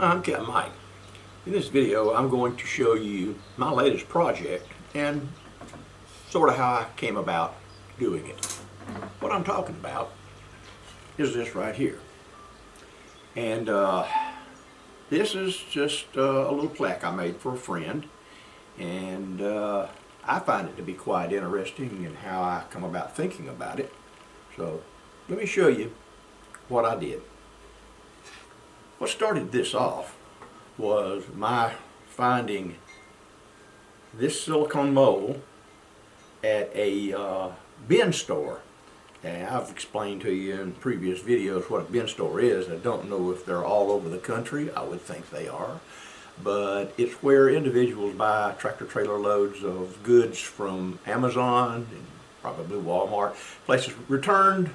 I'm Captain Mike. In this video, I'm going to show you my latest project and sort of how I came about doing it. What I'm talking about is this right here. And this is just a little plaque I made for a friend. And I find it to be quite interesting in how I come about thinking about it. So let me show you what I did. What started this off was my finding this silicone mold at a bin store. And I've explained to you in previous videos what a bin store is. I don't know if they're all over the country. I would think they are. But it's where individuals buy tractor trailer loads of goods from Amazon and probably Walmart, places returned,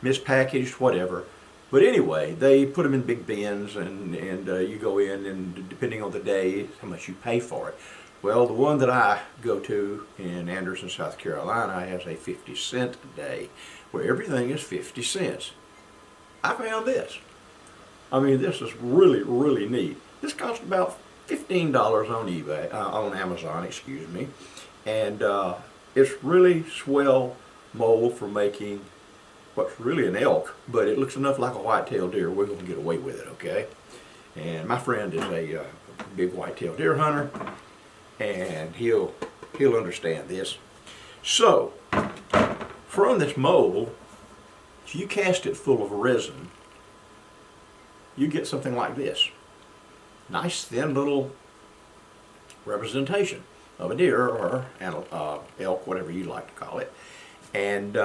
mispackaged, whatever. But anyway, they put them in big bins and you go in, and depending on the day, how much you pay for it. Well, the one that I go to in Anderson, South Carolina has a 50-cent a day where everything is 50 cents. I found this. I mean, this is really, really neat. This cost about $15 on eBay, on Amazon, excuse me. And it's really swell mold for making what's really an elk, but it looks enough like a white-tailed deer. We're going to get away with it, okay? And my friend is a big white-tailed deer hunter, and he'll understand this. So, from this mold, if you cast it full of resin, you get something like this. Nice, thin little representation of a deer or an elk, whatever you like to call it. And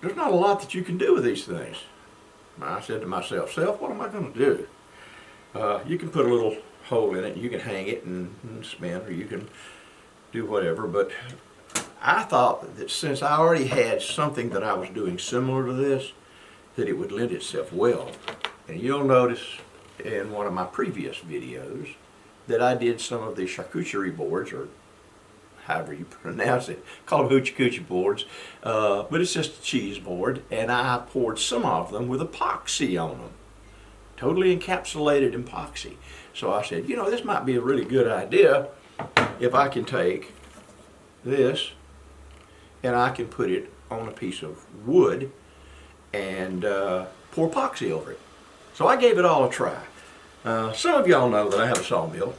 there's not a lot that you can do with these things. I said to myself, what am I going to do? You can put a little hole in it, and you can hang it and spin, or you can do whatever. But I thought that since I already had something that I was doing similar to this, that it would lend itself well. And you'll notice in one of my previous videos that I did some of the charcuterie boards, or however you pronounce it, call them hoochie coochie boards, but it's just a cheese board, and I poured some of them with epoxy on them, totally encapsulated epoxy. So I said, you know, this might be a really good idea if I can take this and I can put it on a piece of wood and pour epoxy over it. So I gave it all a try. Some of y'all know that I have a sawmill,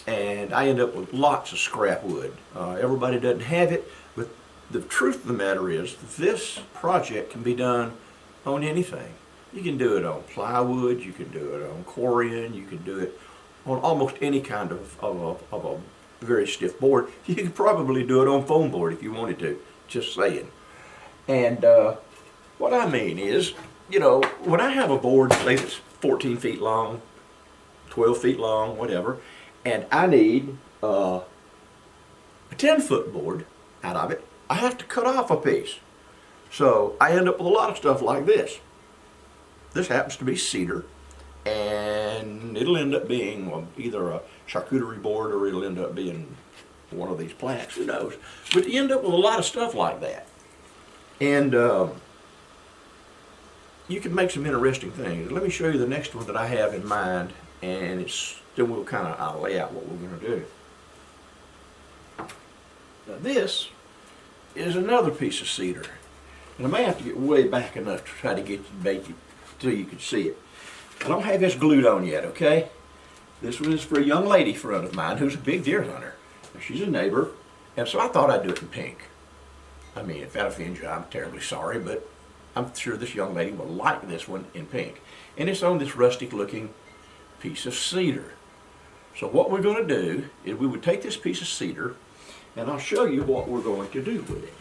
and I end up with lots of scrap wood. Everybody doesn't have it, but the truth of the matter is this project can be done on anything. You can do it on plywood, you can do it on corian, you can do it on almost any kind of a very stiff board. You could probably do it on foam board if you wanted to, just saying. And what I mean is, you know, when I have a board, say that's 14 feet long, 12 feet long, whatever, and I need a 10-foot board out of it, I have to cut off a piece. So I end up with a lot of stuff like this. This happens to be cedar, and it'll end up being either a charcuterie board or it'll end up being one of these plaques, who knows. But you end up with a lot of stuff like that. And you can make some interesting things. Let me show you the next one that I have in mind, and then we'll kind of lay out what we're going to do. Now this is another piece of cedar. And I may have to get way back enough to try to get you till you can see it. I don't have this glued on yet, okay? This one is for a young lady friend of mine who's a big deer hunter. She's a neighbor, and so I thought I'd do it in pink. I mean, if that offends you, I'm terribly sorry, but I'm sure this young lady will like this one in pink. And it's on this rustic looking piece of cedar. So what we're going to do is we would take this piece of cedar, and I'll show you what we're going to do with it.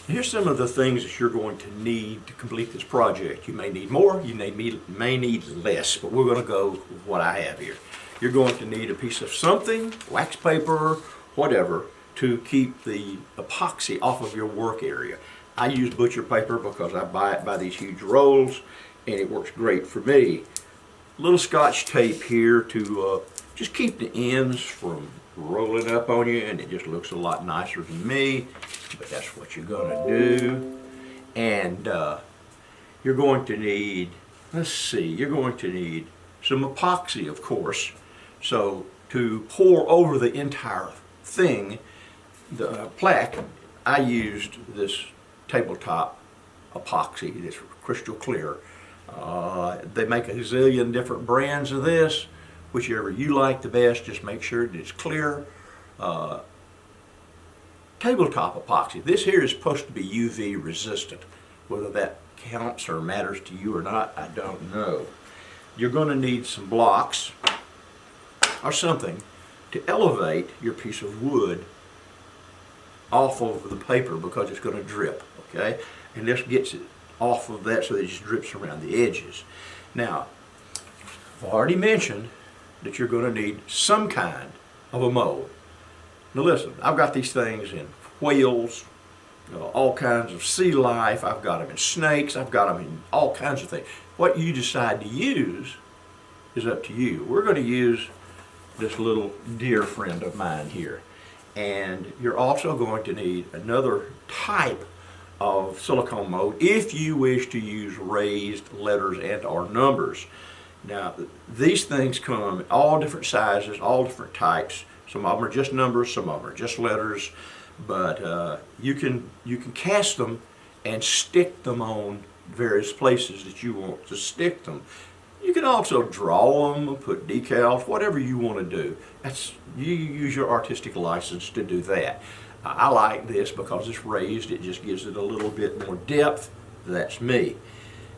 Here's some of the things that you're going to need to complete this project. You may need more, you may need less, but we're going to go with what I have here. You're going to need a piece of something, wax paper, whatever, to keep the epoxy off of your work area. I use butcher paper because I buy it by these huge rolls, and it works great for me. A little Scotch tape here to just keep the ends from rolling up on you, and it just looks a lot nicer than me, but that's what you're going to do. And you're going to need, let's see, you're going to need some epoxy, of course. So to pour over the entire thing, the plaque, I used this tabletop epoxy, this crystal clear. They make a zillion different brands of this. Whichever you like the best, just make sure that it's clear. Tabletop epoxy. This here is supposed to be UV resistant. Whether that counts or matters to you or not, I don't know. You're going to need some blocks or something to elevate your piece of wood off of the paper because it's going to drip, okay? And this gets it off of that so that it just drips around the edges. Now, I've already mentioned that you're going to need some kind of a mold. Now listen, I've got these things in whales, all kinds of sea life. I've got them in snakes. I've got them in all kinds of things. What you decide to use is up to you. We're going to use this little dear friend of mine here. And you're also going to need another type of silicone mold if you wish to use raised letters and or numbers. Now, these things come in all different sizes, all different types. Some of them are just numbers, some of them are just letters, but you can cast them and stick them on various places that you want to stick them. You can also draw them, put decals, whatever you want to do. You use your artistic license to do that. I like this because it's raised. It just gives it a little bit more depth. That's me.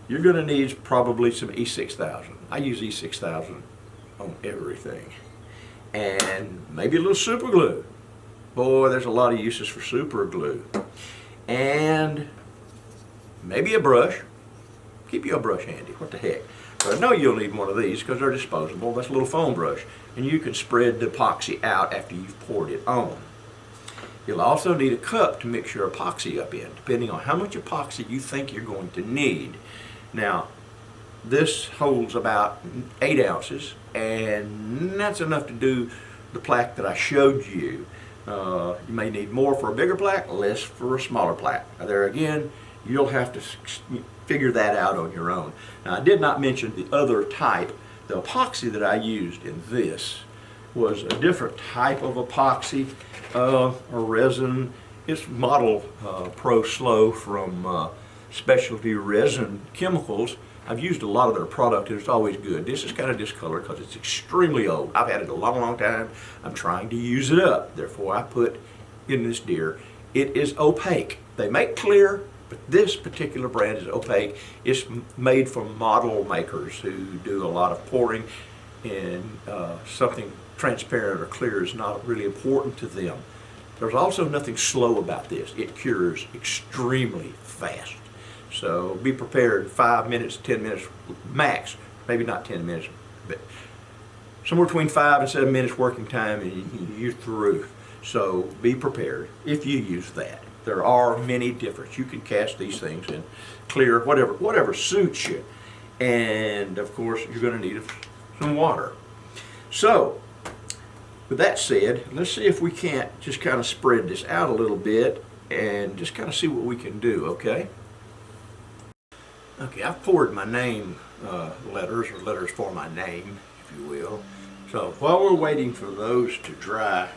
You're going to need probably some E6000. I use E6000 on everything. And maybe a little super glue. Boy, there's a lot of uses for super glue. And maybe a brush. Keep your brush handy. What the heck? But I know you'll need one of these because they're disposable. That's a little foam brush. And you can spread the epoxy out after you've poured it on. You'll also need a cup to mix your epoxy up in, depending on how much epoxy you think you're going to need. Now, this holds about 8 ounces, and that's enough to do the plaque that I showed you. You may need more for a bigger plaque, less for a smaller plaque. Now, there again, you'll have to figure that out on your own. Now, I did not mention the other type. The epoxy that I used in this was a different type of epoxy, or resin. It's Model Pro Slow from Specialty Resin Chemicals. I've used a lot of their product and it's always good. This is kind of discolored because it's extremely old. I've had it a long time. I'm trying to use it up. Therefore, I put in this deer. It is opaque. They make clear, but this particular brand is opaque. It's made from model makers who do a lot of pouring, and something transparent or clear is not really important to them. There's also nothing slow about this. It cures extremely fast. So be prepared, 5 minutes, 10 minutes max, maybe not 10 minutes, but somewhere between 5 and 7 minutes working time and you're through. So be prepared if you use that. There are many different. You can cast these things in clear, whatever suits you. And of course, you're going to need some water. So, with that said, let's see if we can't just kind of spread this out a little bit and just kind of see what we can do, okay? Okay, I've poured my name letters, or letters for my name, if you will. So while we're waiting for those to dry,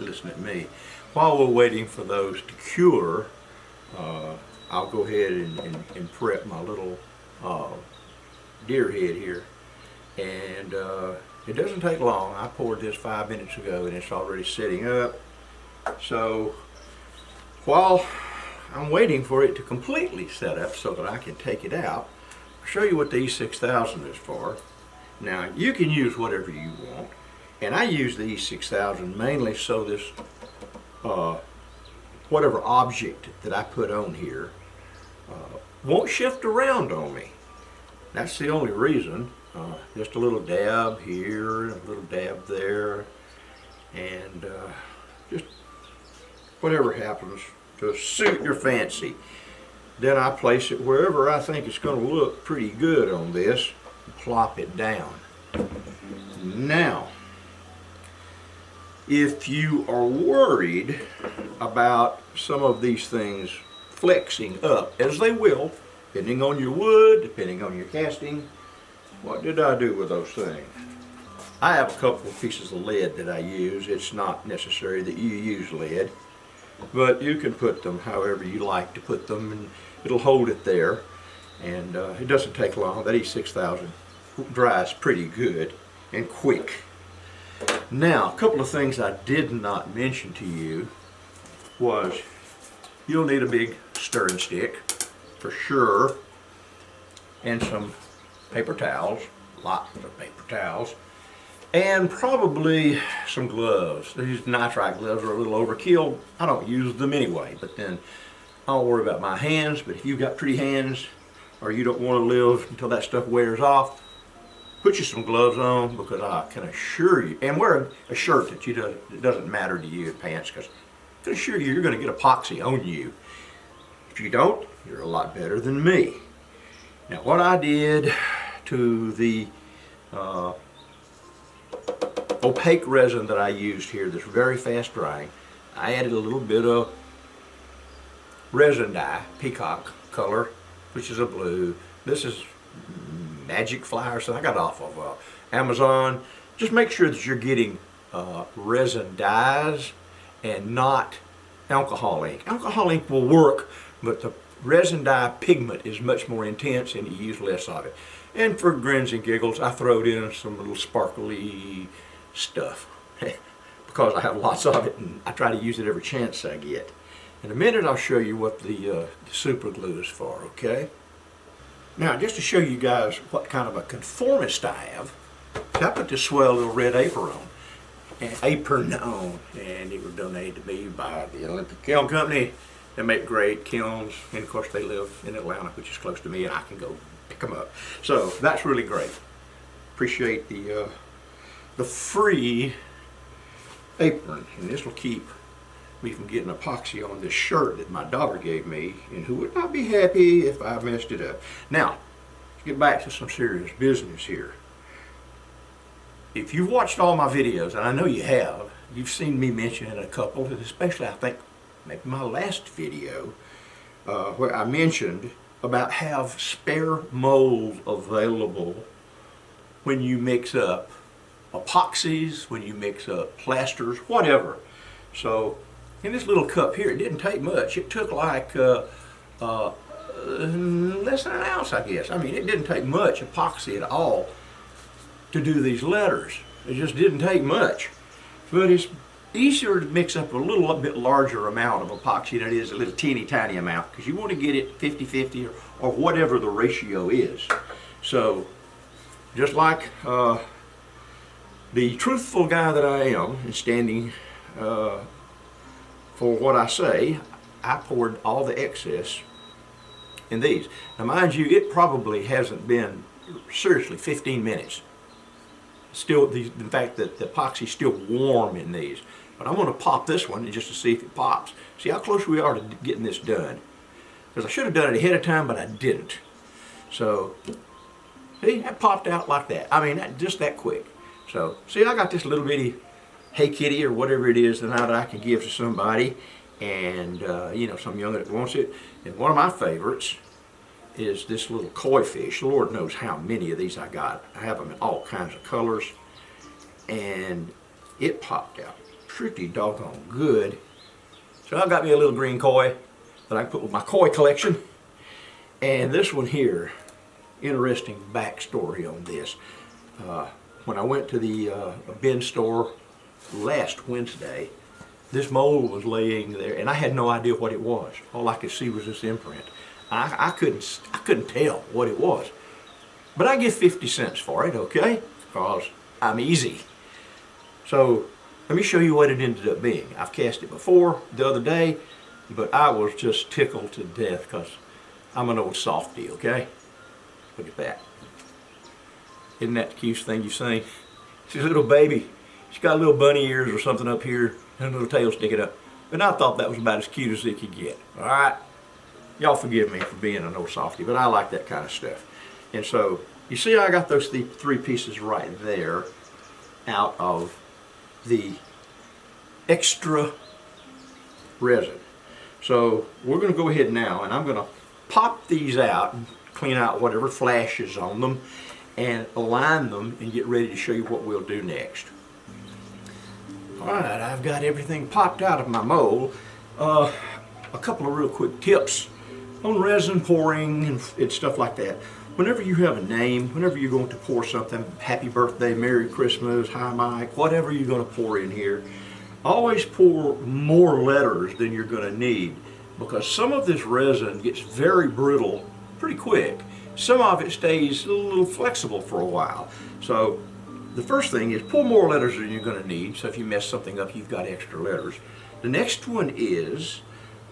listen to me, while we're waiting for those to cure, I'll go ahead and prep my little deer head here. And it doesn't take long. I poured this 5 minutes ago and it's already setting up. So while I'm waiting for it to completely set up so that I can take it out, I'll show you what the E6000 is for. Now, you can use whatever you want, and I use the E6000 mainly so this whatever object that I put on here won't shift around on me. That's the only reason. Just a little dab here, a little dab there, and just whatever happens to suit your fancy. Then I place it wherever I think it's going to look pretty good on this and plop it down. Now, if you are worried about some of these things flexing up, as they will, depending on your wood, depending on your casting, what did I do with those things? I have a couple of pieces of lead that I use. It's not necessary that you use lead, but you can put them however you like to put them, and it'll hold it there. And it doesn't take long. That E6000 dries pretty good and quick. Now, a couple of things I did not mention to you was you'll need a big stirring stick for sure, and some paper towels, lots of paper towels, and probably some gloves. These nitrite gloves are a little overkill. I don't use them anyway, but then I don't worry about my hands. But if you've got pretty hands, or you don't want to live until that stuff wears off, put you some gloves on, because I can assure you, and wear a shirt that it doesn't matter to you, pants, because I can assure you you're going to get epoxy on you. If you don't, you're a lot better than me. Now, what I did to the opaque resin that I used here, that's very fast drying, I added a little bit of resin dye, peacock color, which is a blue. This is Magic Fly or something. I got it off of Amazon. Just make sure that you're getting resin dyes and not alcohol ink. Alcohol ink will work, but the resin dye pigment is much more intense and you use less of it. And for grins and giggles, I throw in some little sparkly stuff because I have lots of it, and I try to use it every chance I get. In a minute I'll show you what the super glue is for, okay? Now, just to show you guys what kind of a conformist I have, I put this swell little red apron on, and it was donated to me by the Olympic Kiln Company. They make great kilns, and of course they live in Atlanta, which is close to me, and I can go pick them up. So that's really great. Appreciate the free apron, and this will keep me from getting epoxy on this shirt that my daughter gave me, and who would not be happy if I messed it up. Now, let's get back to some serious business here. If you've watched all my videos, and I know you have, you've seen me mention a couple, especially I think maybe my last video, where I mentioned about have spare mold available when you mix up epoxies, when you mix up plasters, whatever. So in this little cup here, it didn't take much. It took like less than an ounce, I guess. I mean, it didn't take much epoxy at all to do these letters. It just didn't take much. But it's easier to mix up a little bit larger amount of epoxy than it is a little teeny tiny amount, because you want to get it 50-50 or whatever the ratio is. So just like the truthful guy that I am, and standing for what I say, I poured all the excess in these. Now mind you, it probably hasn't been seriously 15 minutes. Still, in fact, the epoxy's still warm in these. But I'm going to pop this one just to see if it pops. See how close we are to getting this done. Because I should have done it ahead of time, but I didn't. So, see, that popped out like that. I mean, just that quick. So, see, I got this little bitty Hey Kitty or whatever it is that I can give to somebody, and you know, some young that wants it. And one of my favorites is this little koi fish. Lord knows how many of these I got. I have them in all kinds of colors, and it popped out pretty doggone good. So I got me a little green koi that I can put with my koi collection. And this one here, interesting backstory on this. When I went to the bin store last Wednesday, this mold was laying there, and I had no idea what it was. All I could see was this imprint. I couldn't tell what it was. But I give 50 cents for it, okay? Because I'm easy. So let me show you what it ended up being. I've cast it before the other day, but I was just tickled to death because I'm an old softy, okay? Look at that. Isn't that the cutest thing you've seen? She's a little baby. She's got little bunny ears or something up here and a little tail sticking up. But I thought that was about as cute as it could get. All right? Y'all forgive me for being an old softy, but I like that kind of stuff. And so, you see I got those three pieces right there out of the extra resin. So we're going to go ahead now, and I'm going to pop these out and clean out whatever flashes on them. and align them and get ready to show you what we'll do next. Alright, I've got everything popped out of my mold. A couple of real quick tips on resin pouring and stuff like that. Whenever you have a name, whenever you're going to pour something, happy birthday, Merry Christmas, hi Mike, whatever you're going to pour in here, always pour more letters than you're going to need, because some of this resin gets very brittle pretty quick. Some of it stays a little flexible for a while. So the first thing is pour more letters than you're going to need, so if you mess something up, you've got extra letters. The next one is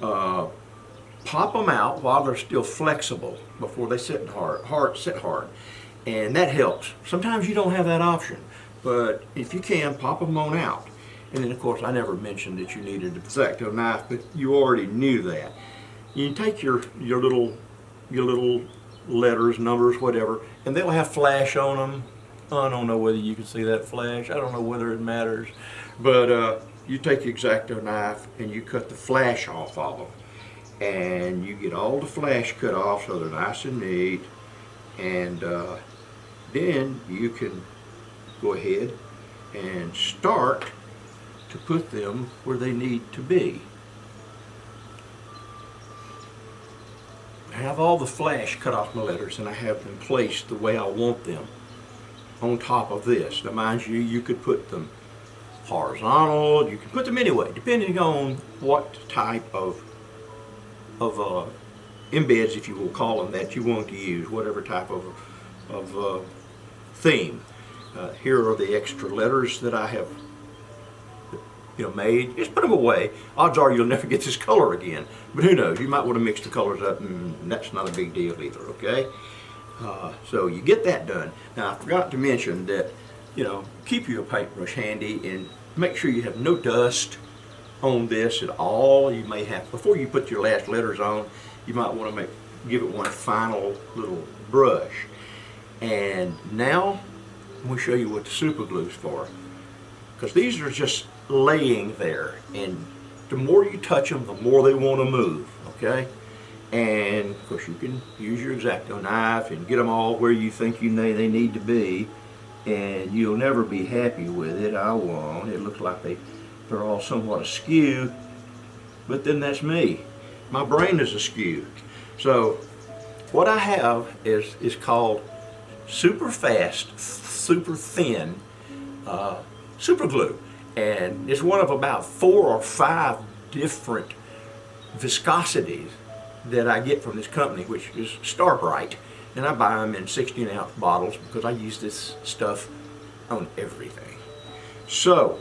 pop them out while they're still flexible before they sit hard, and that helps. Sometimes you don't have that option, but if you can, pop them on out. And then of course I never mentioned that you needed a X-Acto knife, but you already knew that. You take your little letters, numbers, whatever, and they'll have flash on them. I don't know whether you can see that flash. I don't know whether it matters, but you take your X-Acto knife and you cut the flash off of them, and you get all the flash cut off so they're nice and neat, and then you can go ahead and start to put them where they need to be. I have all the flash cut off my letters, and I have them placed the way I want them on top of this. Now mind you, you could put them horizontal, you can put them anyway, depending on what type of embeds, if you will call them that, you want to use, whatever type of theme. Here are the extra letters that I have made. Just put them away. Odds are you'll never get this color again, but who knows, you might want to mix the colors up, and that's not a big deal either, okay? So you get that done. Now I forgot to mention that, keep your paintbrush handy and make sure you have no dust on this at all. You may have, before you put your last letters on, you might want to give it one final little brush. And now I'm going to show you what the super glue is for, because these are just laying there, and the more you touch them, the more they want to move, okay? And of course you can use your X-Acto knife and get them all where you think they need to be, and you'll never be happy with it. I won't. It looks like they're all somewhat askew, but then that's me. My brain is askew. So what I have is called super fast, super thin super glue, and it's one of about 4 or 5 different viscosities that I get from this company, which is Starbright, and I buy them in 16-ounce bottles because I use this stuff on everything. So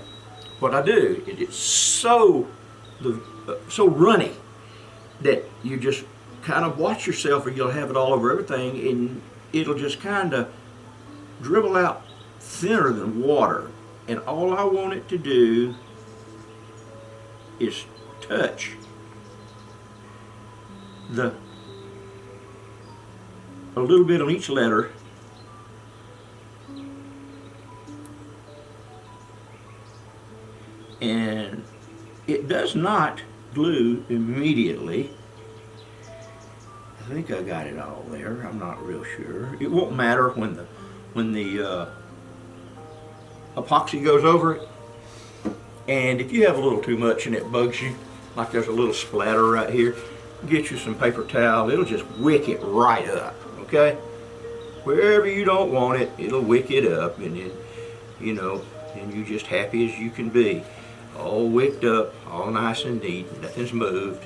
what I do is it's so runny that you just kind of watch yourself, or you'll have it all over everything, and it'll just kind of dribble out thinner than water. And all I want it to do is touch a little bit on each letter, and it does not glue immediately. I think I got it all there. I'm not real sure. It won't matter when the epoxy goes over it. And if you have a little too much and it bugs you, like there's a little splatter right here, get you some paper towel. It'll just wick it right up, okay? Wherever you don't want it, it'll wick it up, and then, and you're just happy as you can be. All wicked up, all nice and neat, nothing's moved.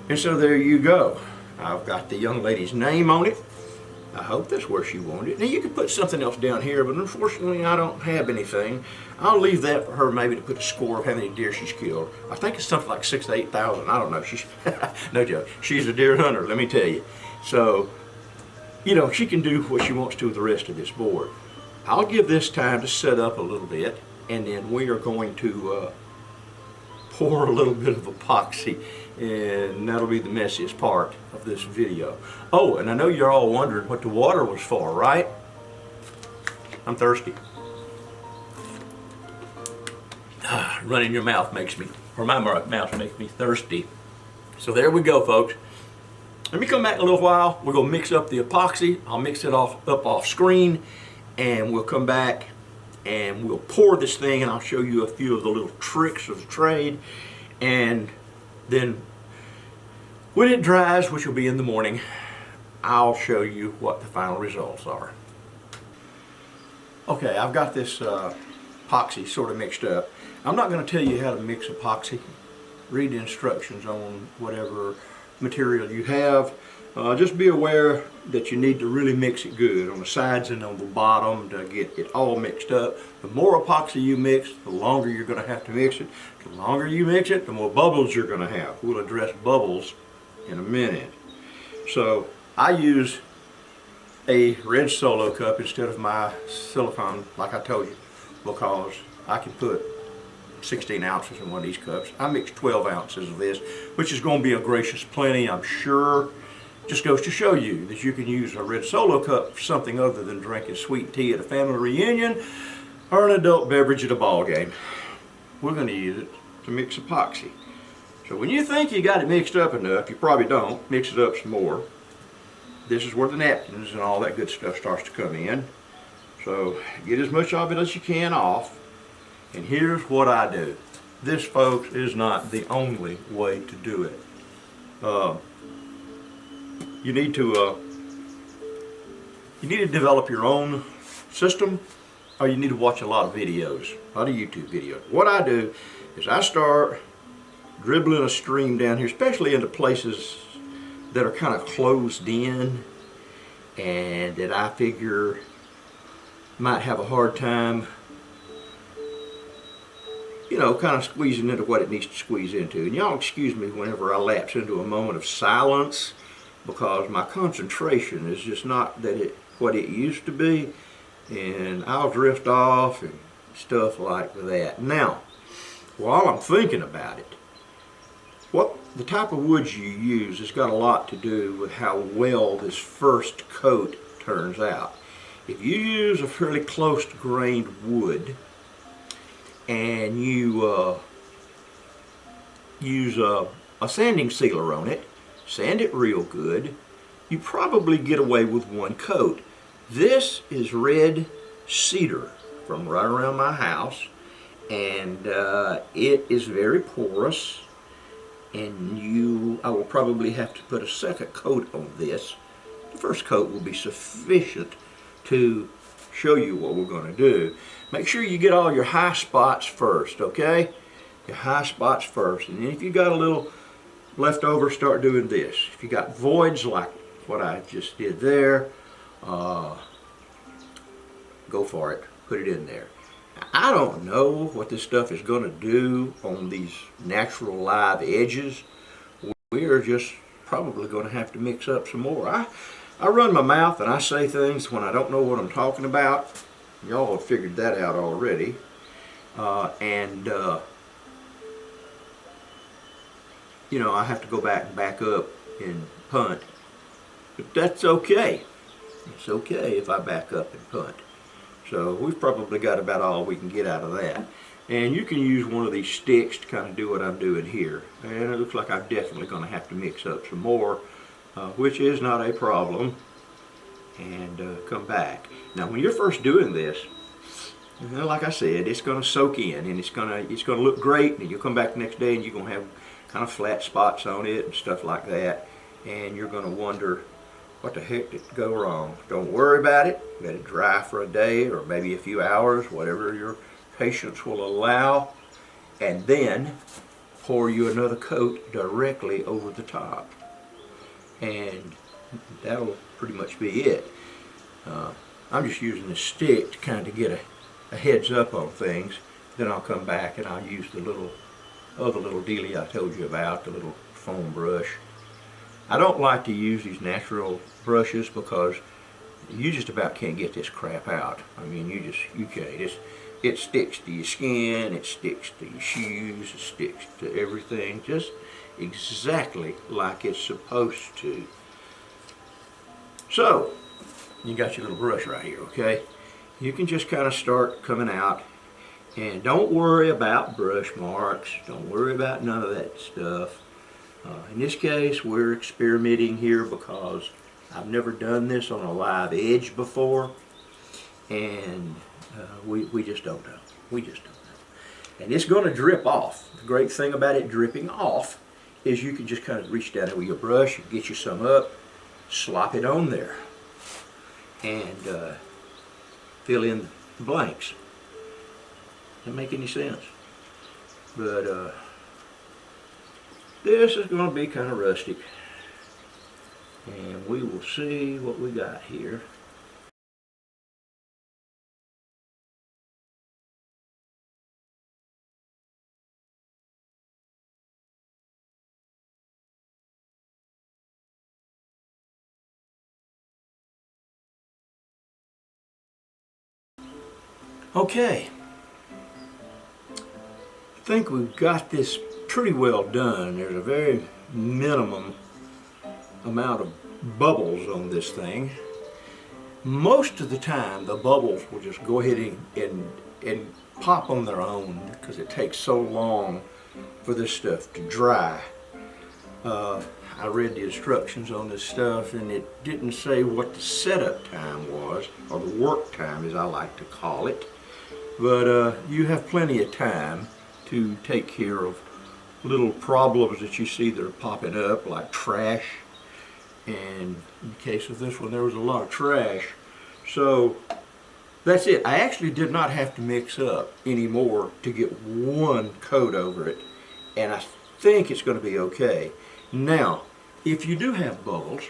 And so there you go. I've got the young lady's name on it. I hope that's where she wanted it. Now you could put something else down here, but unfortunately I don't have anything. I'll leave that for her maybe to put a score of how many deer she's killed. I think it's something like 6,000 to 8,000. I don't know. She's no joke. She's a deer hunter, let me tell you. So, she can do what she wants to with the rest of this board. I'll give this time to set up a little bit, and then we are going to pour a little bit of epoxy, and that'll be the messiest part of this video. Oh, and I know you're all wondering what the water was for, right? I'm thirsty. Running your mouth makes me, or my mouth makes me thirsty. So there we go, folks. Let me come back in a little while. We're gonna mix up the epoxy. I'll mix it off screen, and we'll come back and we'll pour this thing, and I'll show you a few of the little tricks of the trade. And then when it dries, which will be in the morning, I'll show you what the final results are. Okay, I've got this epoxy sort of mixed up. I'm not going to tell you how to mix epoxy. Read the instructions on whatever material you have. Just be aware that you need to really mix it good on the sides and on the bottom to get it all mixed up. The more epoxy you mix, the longer you're going to have to mix it. The longer you mix it, the more bubbles you're going to have. We'll address bubbles in a minute. So I use a red Solo cup instead of my silicone, like I told you, because I can put 16 ounces in one of these cups. I mixed 12 ounces of this, which is going to be a gracious plenty, I'm sure. Just goes to show you that you can use a red Solo cup for something other than drinking sweet tea at a family reunion or an adult beverage at a ball game. We're going to use it to mix epoxy. So when you think you got it mixed up enough, you probably don't. Mix it up some more. This is where the napkins and all that good stuff starts to come in. So get as much of it as you can off. And here's what I do. This, folks, is not the only way to do it. You need to develop your own system, or you need to watch a lot of videos, a lot of YouTube videos. What I do is I start dribbling a stream down here, especially into places that are kind of closed in and that I figure might have a hard time, you know, kind of squeezing into what it needs to squeeze into. And y'all excuse me whenever I lapse into a moment of silence, because my concentration is just not what it used to be, and I'll drift off and stuff like that. Now, while I'm thinking about it, what the type of wood you use has got a lot to do with how well this first coat turns out. If you use a fairly close grained wood and you use a sanding sealer on it, sand it real good, you probably get away with one coat. This is red cedar from right around my house, and it is very porous, and I will probably have to put a second coat on this. The first coat will be sufficient to show you what we're going to do. Make sure you get all your high spots first, okay? Your high spots first, and then if you got a little left over, start doing this. If you got voids like what I just did there, go for it. Put it in there. I don't know what this stuff is going to do on these natural live edges. We're just probably going to have to mix up some more. I run my mouth and I say things when I don't know what I'm talking about. Y'all have figured that out already. You know, I have to go back and back up and punt. But that's okay. It's okay if I back up and punt. So we've probably got about all we can get out of that. And you can use one of these sticks to kind of do what I'm doing here. And it looks like I'm definitely going to have to mix up some more, which is not a problem. And come back. Now when you're first doing this, like I said, it's going to soak in and it's going to look great, and you'll come back the next day and you're going to have kind of flat spots on it and stuff like that, and you're going to wonder what the heck did go wrong. Don't worry about it. Let it dry for a day or maybe a few hours, whatever your patience will allow, and then pour you another coat directly over the top, and that'll pretty much be it. I'm just using this stick to kind of get a heads up on things. Then I'll come back and I'll use the other little dealie I told you about, the little foam brush. I don't like to use these natural brushes because you just about can't get this crap out. I mean, you can't. It sticks to your skin, it sticks to your shoes, it sticks to everything, just exactly like it's supposed to. So, you got your little brush right here, okay? You can just kind of start coming out, and don't worry about brush marks. Don't worry about none of that stuff. In this case, we're experimenting here because I've never done this on a live edge before, and we just don't know. We just don't know. And it's going to drip off. The great thing about it dripping off is you can just kind of reach down there with your brush, get you some up, slop it on there, and fill in the blanks. Doesn't make any sense. But this is going to be kind of rustic, and we will see what we got here. Okay, I think we've got this pretty well done. There's a very minimum amount of bubbles on this thing. Most of the time the bubbles will just go ahead and pop on their own because it takes so long for this stuff to dry. I read the instructions on this stuff, and it didn't say what the setup time was, or the work time as I like to call it. But you have plenty of time to take care of little problems that you see that are popping up, like trash. And in the case of this one, there was a lot of trash. So that's it. I actually did not have to mix up anymore to get one coat over it, and I think it's going to be okay. Now, if you do have bubbles,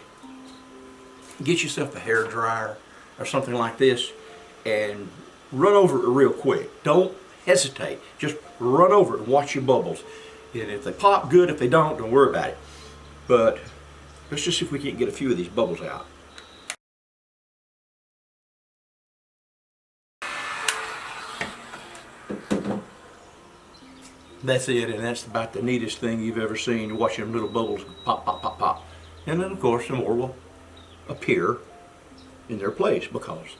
get yourself a hair dryer or something like this and run over it real quick. Don't hesitate. Just run over it and watch your bubbles. And if they pop, good. If they don't worry about it. But let's just see if we can't get a few of these bubbles out. That's it, and that's about the neatest thing you've ever seen, watching them little bubbles pop, pop, pop, pop. And then, of course, some more will appear in their place because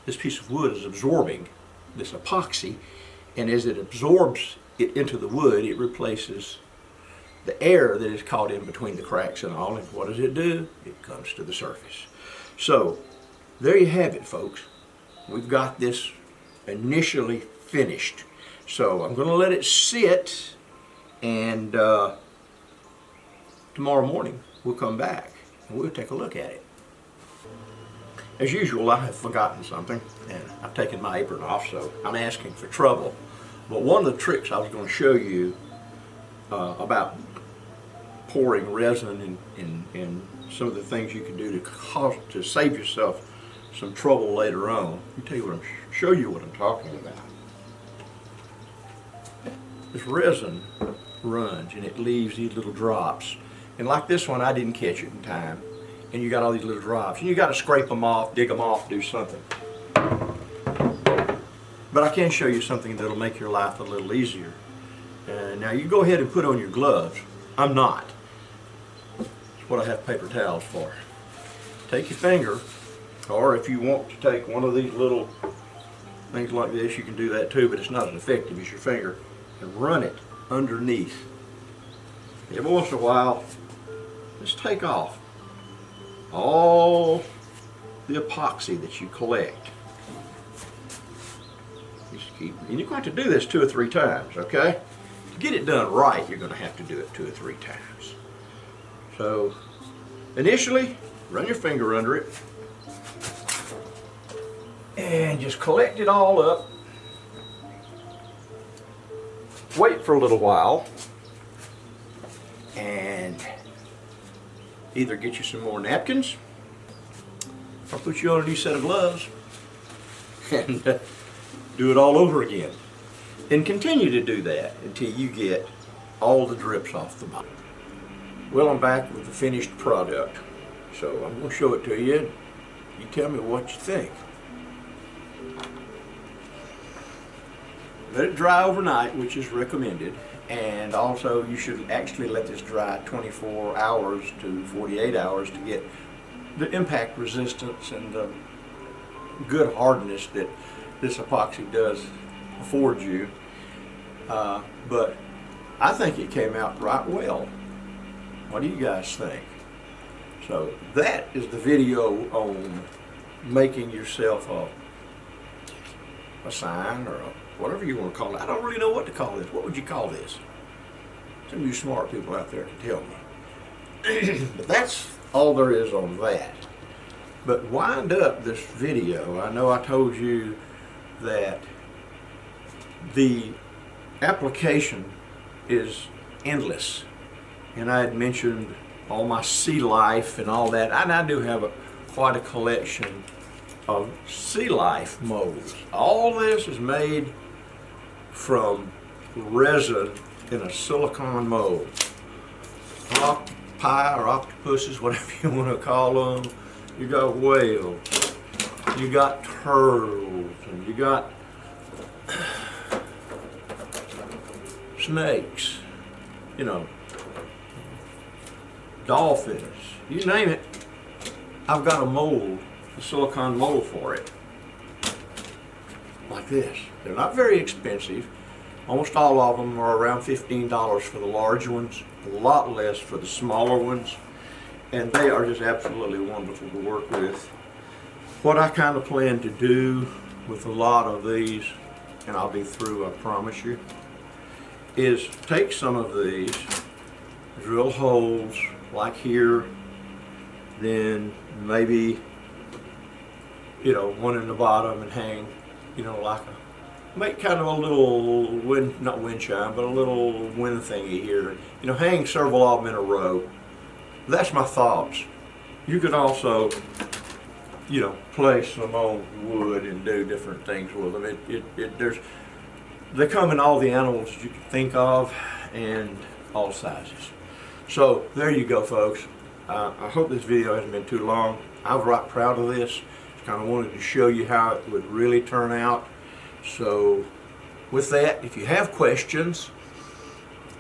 this piece of wood is absorbing this epoxy, and as it absorbs it into the wood, it replaces the air that is caught in between the cracks and all. And what does it do? It comes to the surface. So there you have it, folks. We've got this initially finished. So I'm going to let it sit, and tomorrow morning we'll come back and we'll take a look at it. As usual, I have forgotten something, and I've taken my apron off, so I'm asking for trouble. But one of the tricks I was going to show you about pouring resin and some of the things you can do to save yourself some trouble later on. Let me show you what I'm talking about. This resin runs and it leaves these little drops. And like this one, I didn't catch it in time. And you got all these little drops. And you got to scrape them off, dig them off, do something. But I can show you something that'll make your life a little easier. Now you go ahead and put on your gloves. I'm not. That's what I have paper towels for. Take your finger, or if you want to take one of these little things like this, you can do that too, but it's not as effective as your finger, and run it underneath. Every once in a while, just take off all the epoxy that you collect. And you're going to do this 2 or 3 times, okay? To get it done right, you're going to have to do it 2 or 3 times. So, initially, run your finger under it and just collect it all up. Wait for a little while and either get you some more napkins or put you on a new set of gloves and do it all over again. And continue to do that until you get all the drips off the bottom. Well, I'm back with the finished product. So I'm going to show it to you. You tell me what you think. Let it dry overnight, which is recommended. And also you should actually let this dry 24 hours to 48 hours to get the impact resistance and the good hardness that this epoxy does afford you. But I think it came out right well. What do you guys think? So that is the video on making yourself a sign or whatever you want to call it. I don't really know what to call this. What would you call this? Some of you smart people out there can tell me. But that's all there is on that. But wind up this video. I know I told you that the application is endless. And I had mentioned all my sea life and all that. And I do have quite a collection of sea life molds. All this is made from resin in a silicone mold. Octopi or octopuses, whatever you want to call them. You got whales, you got turtles, and you got snakes, you know, dolphins, you name it. I've got a mold, a silicone mold for it, like this. They're not very expensive. Almost all of them are around $15 for the large ones, a lot less for the smaller ones, and they are just absolutely wonderful to work with. What I kind of plan to do with a lot of these, and I'll be through, I promise you, is take some of these, drill holes like here, then maybe, you know, one in the bottom and hang, you know, like make kind of a little not wind chime, but a little wind thingy here. You know, hang several of them in a row. That's my thoughts. You could also, you know, place them on wood and do different things with them. They come in all the animals you can think of and all sizes. So there you go, folks. I hope this video hasn't been too long. I'm right proud of this. Just kind of wanted to show you how it would really turn out. So with that, if you have questions,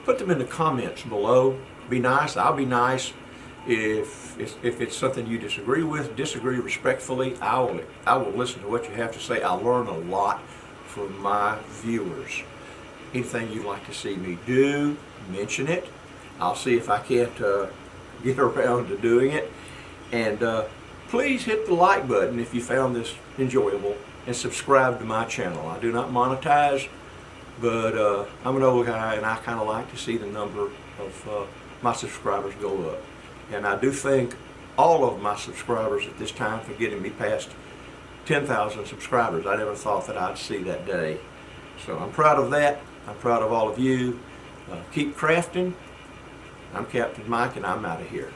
put them in the comments below. Be nice. I'll be nice. If it's something you disagree with, disagree respectfully. I will listen to what you have to say. I learn a lot from my viewers. Anything you'd like to see me do, mention it. I'll see if I can't get around to doing it. And please hit the like button if you found this enjoyable, and subscribe to my channel. I do not monetize, but I'm an old guy and I kind of like to see the number of my subscribers go up. And I do thank all of my subscribers at this time for getting me past 10,000 subscribers. I never thought that I'd see that day. So I'm proud of that. I'm proud of all of you. Keep crafting. I'm Captain Mike, and I'm out of here.